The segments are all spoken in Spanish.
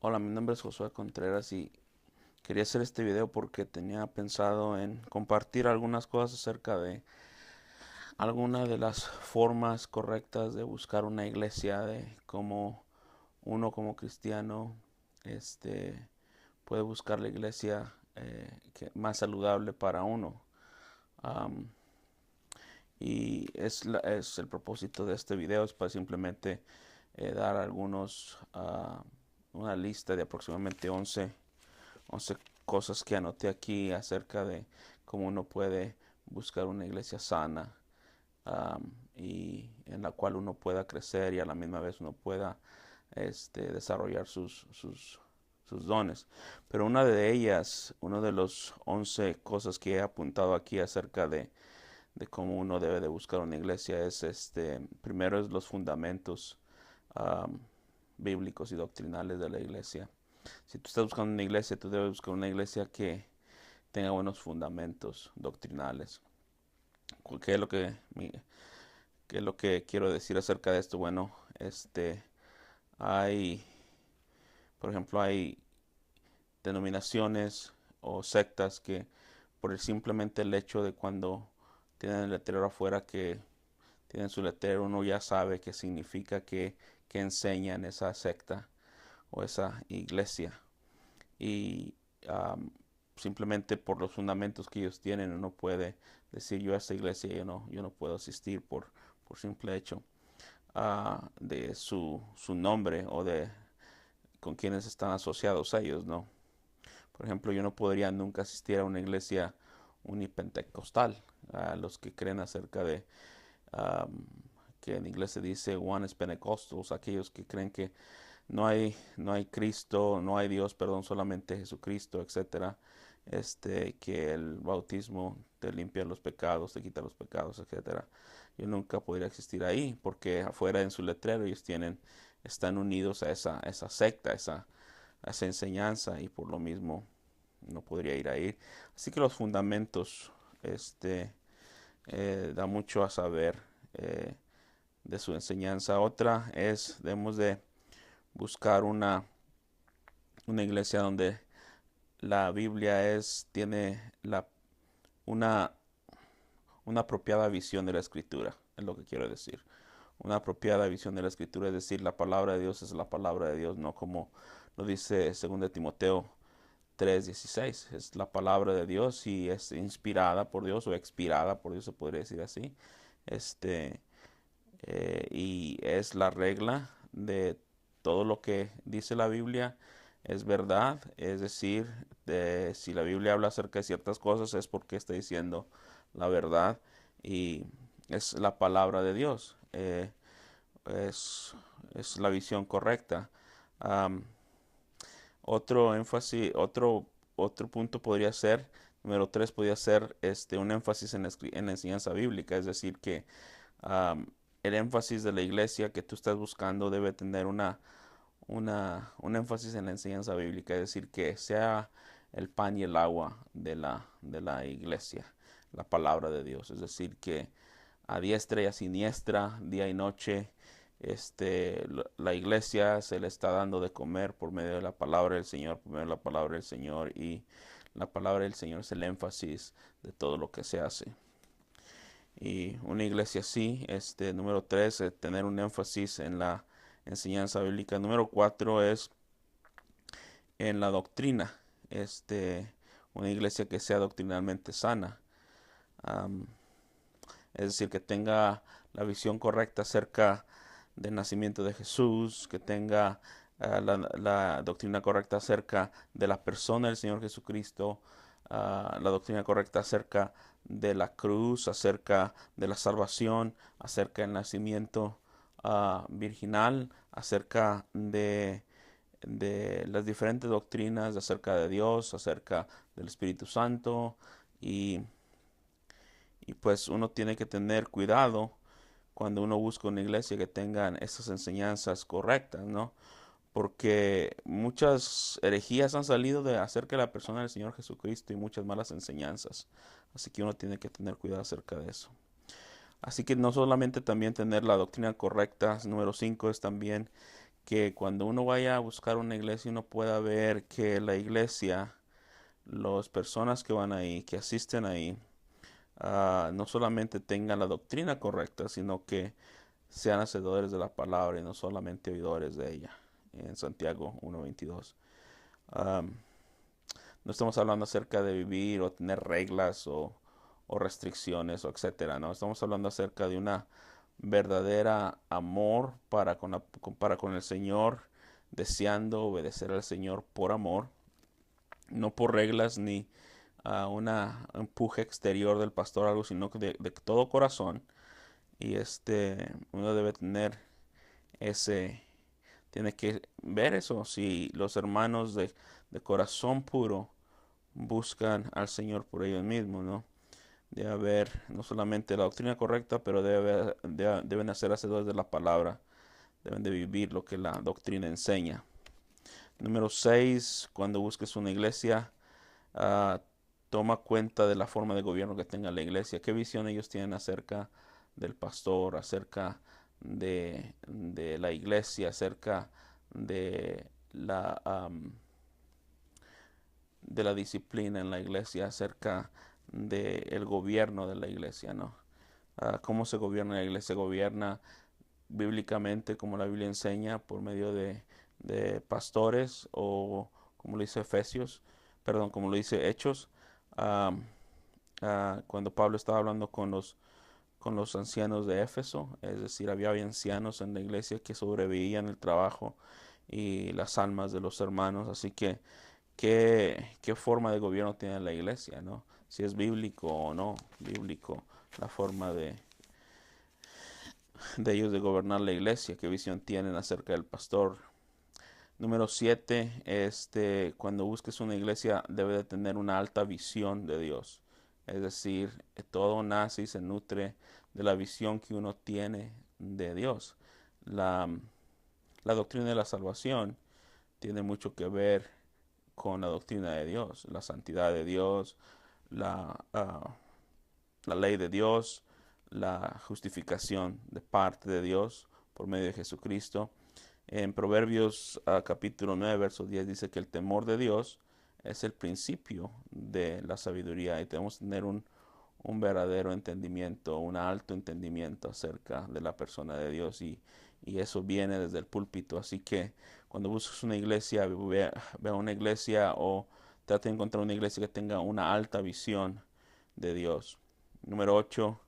Hola, mi nombre es Josué Contreras y quería hacer este video porque tenía pensado en compartir algunas cosas acerca de algunas de las formas correctas de buscar una iglesia, de cómo uno como cristiano este, puede buscar la iglesia más saludable para uno. Am, y es el propósito de este video, es para simplemente dar una lista de aproximadamente 11 cosas que anoté aquí acerca de cómo uno puede buscar una iglesia sana, y en la cual uno pueda crecer y a la misma vez uno pueda desarrollar sus dones. Pero una de ellas, uno de los 11 cosas que he apuntado aquí acerca de cómo uno debe de buscar una iglesia es primero es los fundamentos um, bíblicos y doctrinales de la iglesia. Si tú estás buscando una iglesia, tú debes buscar una iglesia que tenga buenos fundamentos doctrinales. ¿Qué es lo qué es lo que quiero decir acerca de esto? Bueno, hay, por ejemplo, hay denominaciones o sectas que simplemente el hecho de cuando tienen el letrero afuera que tienen su letrero, uno ya sabe qué significa, que enseñan esa secta o esa iglesia. Y um, simplemente por los fundamentos que ellos tienen uno puede decir yo a esta iglesia yo no puedo asistir por simple hecho de su nombre o de con quienes están asociados a ellos, ¿no? Por ejemplo, yo no podría nunca asistir a una iglesia unipentecostal, a los que creen acerca de um, que en inglés se dice One is Pentecostals, aquellos que creen que no hay Cristo, no hay Dios, perdón, solamente Jesucristo, etcétera. Que el bautismo te limpia los pecados, te quita los pecados, etcétera. Yo nunca podría existir ahí porque afuera en su letrero están unidos a esa secta, a esa enseñanza y por lo mismo no podría ir ahí. Así que los fundamentos, este, da mucho a saber de su enseñanza. Otra es, debemos de buscar una iglesia donde la Biblia tiene una, una apropiada visión de la escritura, es lo que quiero decir. Una apropiada visión de la escritura, es decir, la palabra de Dios es la palabra de Dios, no como lo dice 2 Timoteo 3:16. Es la palabra de Dios y es inspirada por Dios o expirada por Dios, se podría decir así. Este, y es la regla de todo lo que dice la Biblia es verdad, es decir, si la Biblia habla acerca de ciertas cosas es porque está diciendo la verdad y es la palabra de Dios, es, es la visión correcta. Am, otro énfasis, otro punto podría ser, número tres podría ser un énfasis en la enseñanza bíblica, es decir, que um, el énfasis de la iglesia que tú estás buscando debe tener un énfasis en la enseñanza bíblica, es decir, que sea el pan y el agua de la iglesia, la palabra de Dios, es decir, que a diestra y a siniestra, día y noche, la iglesia se le está dando de comer por medio de la palabra del Señor, por medio de la palabra del Señor, y la palabra del Señor es el énfasis de todo lo que se hace. Y una iglesia así, número tres, tener un énfasis en la enseñanza bíblica. Número cuatro es en la doctrina, una iglesia que sea doctrinalmente sana. Um, es decir, que tenga la visión correcta acerca del nacimiento de Jesús, que tenga la doctrina correcta acerca de la persona del Señor Jesucristo, la doctrina correcta acerca de la cruz, acerca de la salvación, acerca del nacimiento virginal, acerca de las diferentes doctrinas acerca de Dios, acerca del Espíritu Santo y pues uno tiene que tener cuidado cuando uno busca una iglesia que tengan esas enseñanzas correctas, ¿no? Porque muchas herejías han salido de acerca de la persona del Señor Jesucristo y muchas malas enseñanzas. Así que uno tiene que tener cuidado acerca de eso. Así que no solamente también tener la doctrina correcta, número 5 es también que cuando uno vaya a buscar una iglesia uno pueda ver que la iglesia, las personas que van ahí, que asisten ahí, no solamente tengan la doctrina correcta, sino que sean hacedores de la palabra y no solamente oidores de ella. En Santiago 1:22. Am, no estamos hablando acerca de vivir o tener reglas o restricciones o etcétera, ¿no? Estamos hablando acerca de una verdadera amor para con el Señor, deseando obedecer al Señor por amor, no por reglas ni a una empuje exterior del pastor o algo, sino que de todo corazón. Y uno debe tener ese, tiene que ver eso. Si los hermanos de corazón puro buscan al Señor por ellos mismos, ¿no? Debe haber no solamente la doctrina correcta, pero deben ser hacedores de la palabra. Deben de vivir lo que la doctrina enseña. Número 6, cuando busques una iglesia, ah, toma cuenta de la forma de gobierno que tenga la iglesia. ¿Qué visión ellos tienen acerca del pastor, acerca de la iglesia, acerca de de la disciplina en la iglesia, acerca del gobierno de la iglesia, ¿no? ¿Cómo se gobierna la iglesia? Se gobierna bíblicamente, como la Biblia enseña, por medio de pastores o como lo dice Efesios, perdón, como lo dice Hechos, ah, cuando Pablo estaba hablando con los ancianos de Éfeso, es decir, había ancianos en la iglesia que sobrevivían el trabajo y las almas de los hermanos, así que qué forma de gobierno tiene la iglesia, ¿no? Si es bíblico o no bíblico la forma de ellos de gobernar la iglesia, qué visión tienen acerca del pastor. Número 7, cuando busques una iglesia debe de tener una alta visión de Dios. Es decir, todo nace y se nutre de la visión que uno tiene de Dios. La, la doctrina de la salvación tiene mucho que ver con la doctrina de Dios, la santidad de Dios, la, uh, la ley de Dios, la justificación de parte de Dios por medio de Jesucristo. En Proverbios capítulo 9, verso 10 dice que el temor de Dios es el principio de la sabiduría y tenemos que tener un verdadero entendimiento, un alto entendimiento acerca de la persona de Dios y eso viene desde el púlpito. Así que cuando busques una iglesia, ve una iglesia o trate de encontrar una iglesia que tenga una alta visión de Dios. Número 8,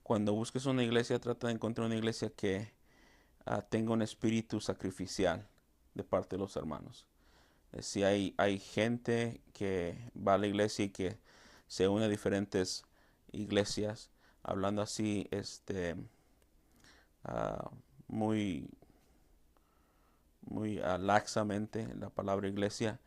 cuando busques una iglesia, trata de encontrar una iglesia que tenga un espíritu sacrificial de parte de los hermanos. Si hay gente que va a la iglesia y que se une a diferentes iglesias, hablando así, uh, muy, muy laxamente la palabra iglesia,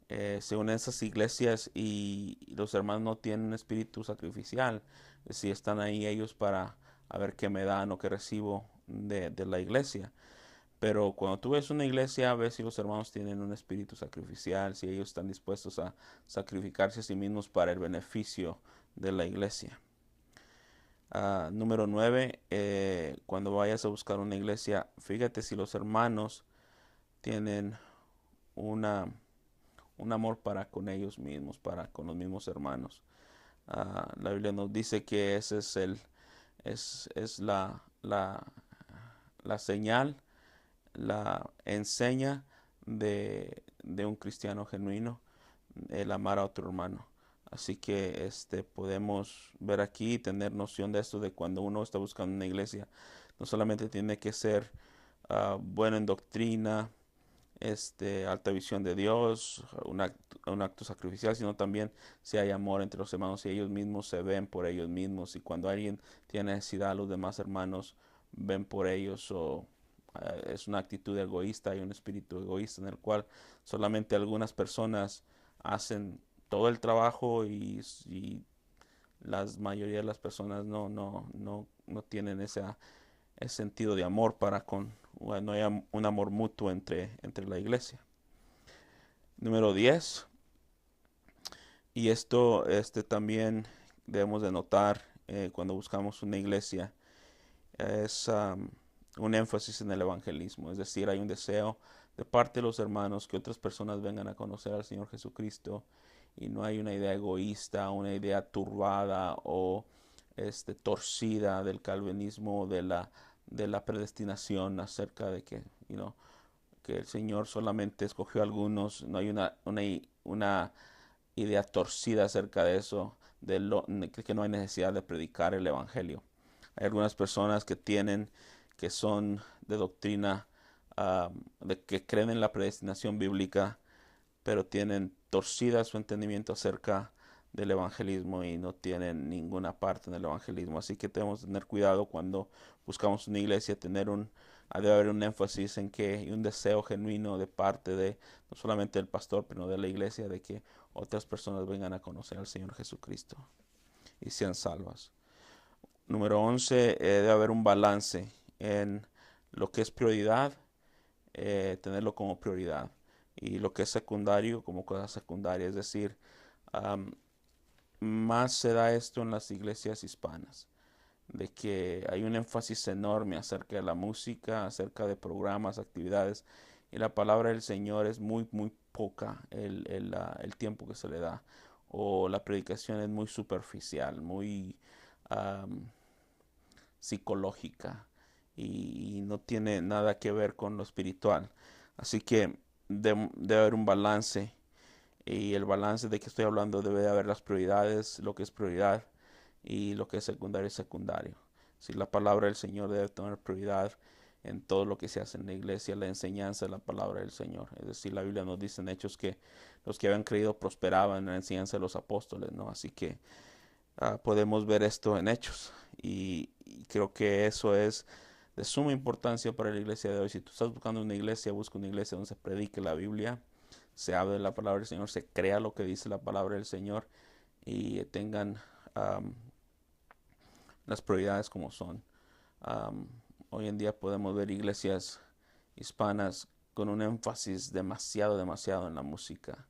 se unen a esas iglesias y los hermanos no tienen un espíritu sacrificial. Si están ahí ellos para a ver qué me dan o qué recibo de la iglesia. Pero cuando tú ves una iglesia, ves si los hermanos tienen un espíritu sacrificial, si ellos están dispuestos a sacrificarse a sí mismos para el beneficio de la iglesia. Número 9, cuando vayas a buscar una iglesia, fíjate si los hermanos tienen una, un amor para con ellos mismos, para con los mismos hermanos. La Biblia nos dice que ese es la señal, la enseña de un cristiano genuino, el amar a otro hermano. Así que podemos ver aquí y tener noción de esto, de cuando uno está buscando una iglesia, no solamente tiene que ser bueno en doctrina, alta visión de Dios, un acto sacrificial, sino también si hay amor entre los hermanos y ellos mismos se ven por ellos mismos y cuando alguien tiene necesidad, los demás hermanos ven por ellos o es una actitud egoísta y un espíritu egoísta en el cual solamente algunas personas hacen todo el trabajo y la mayoría de las personas no tienen ese sentido de amor para con, no hay un amor mutuo entre la iglesia. Número 10, y esto también debemos de notar cuando buscamos una iglesia, es un énfasis en el evangelismo. Es decir, hay un deseo de parte de los hermanos que otras personas vengan a conocer al Señor Jesucristo, y no hay una idea egoísta, una idea turbada o torcida del calvinismo, de la predestinación acerca de que, que el Señor solamente escogió a algunos. No hay una idea torcida acerca de eso, que no hay necesidad de predicar el Evangelio. Hay algunas personas que son de doctrina, de que creen en la predestinación bíblica, pero tienen torcida su entendimiento acerca del evangelismo y no tienen ninguna parte en el evangelismo. Así que tenemos que tener cuidado cuando buscamos una iglesia, debe haber un énfasis en que, y un deseo genuino de parte de no solamente del pastor, pero de la iglesia, de que otras personas vengan a conocer al Señor Jesucristo y sean salvas. Número 11, debe haber un balance en lo que es prioridad, tenerlo como prioridad, y lo que es secundario como cosa secundaria. Es decir, um, más se da esto en las iglesias hispanas, de que hay un énfasis enorme acerca de la música, acerca de programas, actividades, y la palabra del Señor es muy, muy poca el tiempo que se le da, o la predicación es muy superficial, muy um, psicológica, y no tiene nada que ver con lo espiritual. Así que debe haber un balance, y el balance de que estoy hablando debe de haber las prioridades, lo que es prioridad, y lo que es secundario es secundario. Si la palabra del Señor debe tener prioridad en todo lo que se hace en la iglesia, la enseñanza de la palabra del Señor. Es decir, la Biblia nos dice en Hechos que los que habían creído prosperaban en la enseñanza de los apóstoles, ¿no? Así que podemos ver esto en Hechos, y creo que eso es de suma importancia para la iglesia de hoy. Si tú estás buscando una iglesia, busca una iglesia donde se predique la Biblia, se hable de la palabra del Señor, se crea lo que dice la palabra del Señor, y tengan um, las prioridades como son. Um, Hoy en día podemos ver iglesias hispanas con un énfasis demasiado en la música.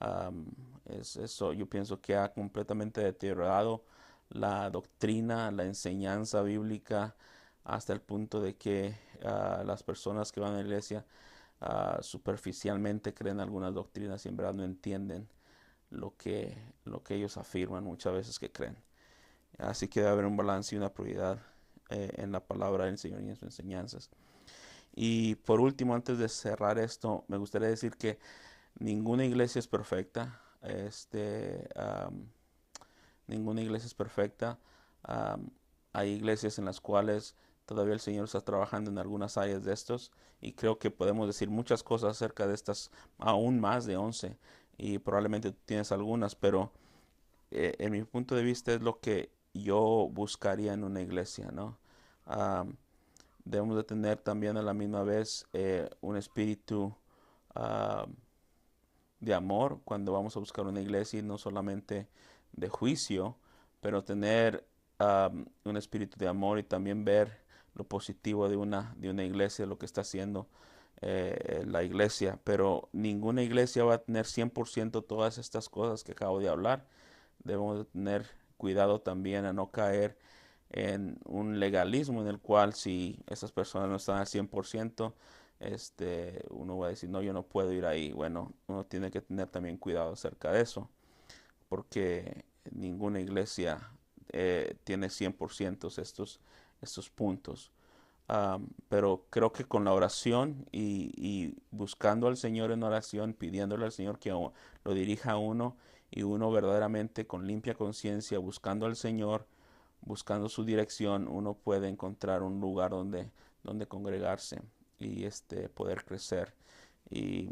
Um, Eso yo pienso que ha completamente deteriorado la doctrina, la enseñanza bíblica, hasta el punto de que las personas que van a la iglesia superficialmente creen algunas doctrinas y en verdad no entienden lo que, lo que ellos afirman muchas veces que creen. Así que debe haber un balance y una prioridad en la palabra del Señor y en sus enseñanzas. Y por último, antes de cerrar esto, me gustaría decir que ninguna iglesia es perfecta. Ninguna iglesia es perfecta. Um, Hay iglesias en las cuales todavía el Señor está trabajando en algunas áreas de estos, y creo que podemos decir muchas cosas acerca de estas, aún más de 11, y probablemente tú tienes algunas, pero en mi punto de vista es lo que yo buscaría en una iglesia, ¿no? Um, Debemos de tener también a la misma vez un espíritu uh, de amor cuando vamos a buscar una iglesia, y no solamente de juicio, pero tener un espíritu de amor y también ver lo positivo de una iglesia, lo que está haciendo la iglesia. Pero ninguna iglesia va a tener 100% todas estas cosas que acabo de hablar. Debemos de tener cuidado también a no caer en un legalismo en el cual, si esas personas no están al 100%, uno va a decir, no, yo no puedo ir ahí. Bueno, uno tiene que tener también cuidado acerca de eso, porque ninguna iglesia tiene 100% estos puntos. Pero creo que con la oración, y buscando al Señor en oración, pidiéndole al Señor que lo dirija a uno, y uno verdaderamente con limpia conciencia, buscando al Señor, buscando su dirección, uno puede encontrar un lugar donde congregarse y poder crecer. Y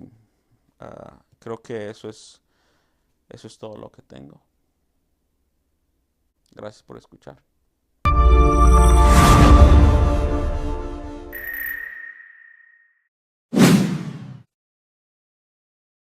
creo que eso es todo lo que tengo. Gracias por escuchar.